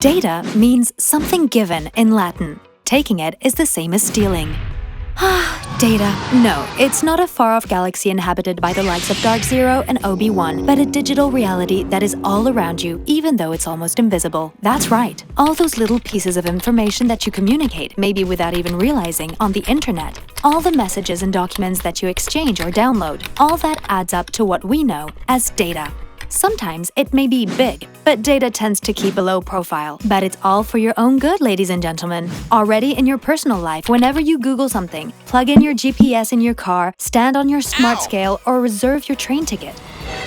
Data means something given in Latin. Taking it is the same as stealing. Data. No, it's not a far-off galaxy inhabited by the likes of Dark Zero and Obi-Wan, but a digital reality that is all around you, even though it's almost invisible. That's right. All those little pieces of information that you communicate, maybe without even realizing, on the internet. All the messages and documents that you exchange or download. All that adds up to what we know as data. Sometimes it may be big, but data tends to keep a low profile. But it's all for your own good, ladies and gentlemen. Already in your personal life, whenever you Google something, plug in your GPS in your car, stand on your smart scale, or reserve your train ticket,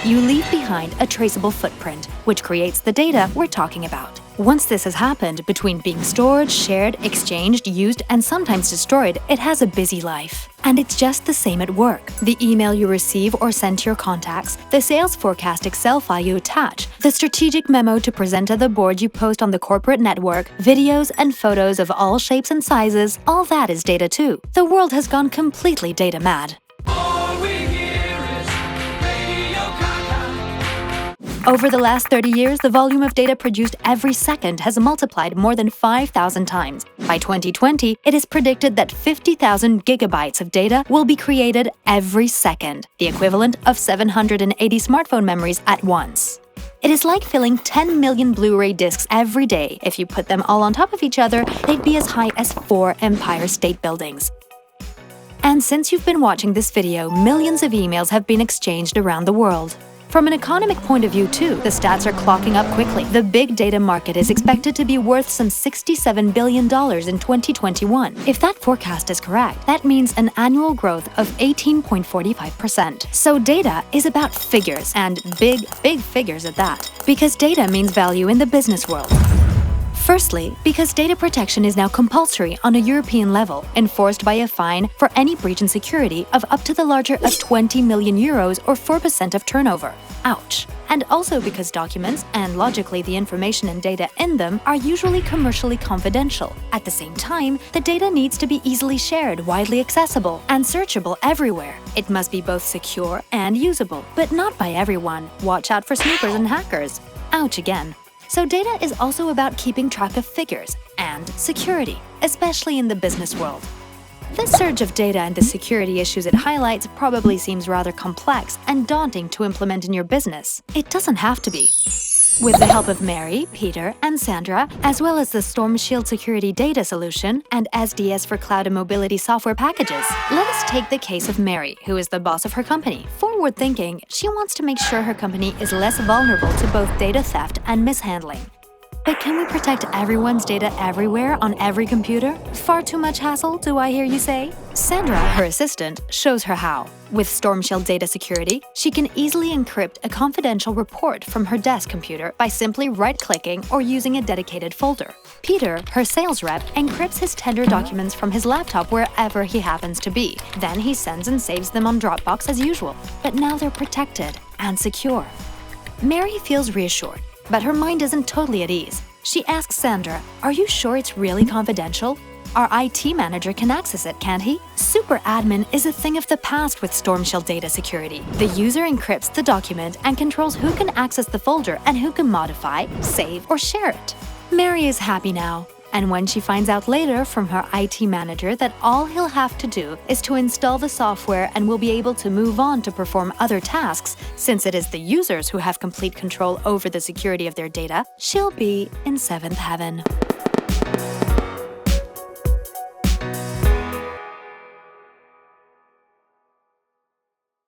you leave behind a traceable footprint, which creates the data we're talking about. Once this has happened, between being stored, shared, exchanged, used, and sometimes destroyed, it has a busy life. And it's just the same at work. The email you receive or send to your contacts, the sales forecast Excel file you attach, the strategic memo to present to the board you post on the corporate network, videos and photos of all shapes and sizes, all that is data too. The world has gone completely data mad. Over the last 30 years, the volume of data produced every second has multiplied more than 5,000 times. By 2020, it is predicted that 50,000 gigabytes of data will be created every second, the equivalent of 780 smartphone memories at once. It is like filling 10 million Blu-ray discs every day. If you put them all on top of each other, they'd be as high as 4 Empire State Buildings. And since you've been watching this video, millions of emails have been exchanged around the world. From an economic point of view too, the stats are clocking up quickly. The big data market is expected to be worth some $67 billion in 2021. If that forecast is correct, that means an annual growth of 18.45%. So data is about figures, and big figures at that. Because data means value in the business world. Firstly, because data protection is now compulsory on a European level, enforced by a fine for any breach in security of up to the larger of 20 million euros or 4% of turnover. Ouch. And also because documents, and logically the information and data in them, are usually commercially confidential. At the same time, the data needs to be easily shared, widely accessible, and searchable everywhere. It must be both secure and usable, but not by everyone. Watch out for snoopers and hackers. Ouch again. So data is also about keeping track of figures and security, especially in the business world. This surge of data and the security issues it highlights probably seems rather complex and daunting to implement in your business. It doesn't have to be. With the help of Mary, Peter, and Sandra, as well as the Stormshield Security Data Solution and SDS for Cloud and Mobility software packages, let us take the case of Mary, who is the boss of her company. Forward-thinking, she wants to make sure her company is less vulnerable to both data theft and mishandling. But can we protect everyone's data everywhere on every computer? Far too much hassle, do I hear you say? Sandra, her assistant, shows her how. With Stormshield Data Security, she can easily encrypt a confidential report from her desk computer by simply right-clicking or using a dedicated folder. Peter, her sales rep, encrypts his tender documents from his laptop wherever he happens to be. Then he sends and saves them on Dropbox as usual. But now they're protected and secure. Mary feels reassured, but her mind isn't totally at ease. She asks Sandra, "Are you sure it's really confidential? Our IT manager can access it, can't he?" Super admin is a thing of the past with Stormshield Data Security. The user encrypts the document and controls who can access the folder and who can modify, save, or share it. Mary is happy now. And when she finds out later from her IT manager that all he'll have to do is to install the software and will be able to move on to perform other tasks, since it is the users who have complete control over the security of their data, she'll be in seventh heaven.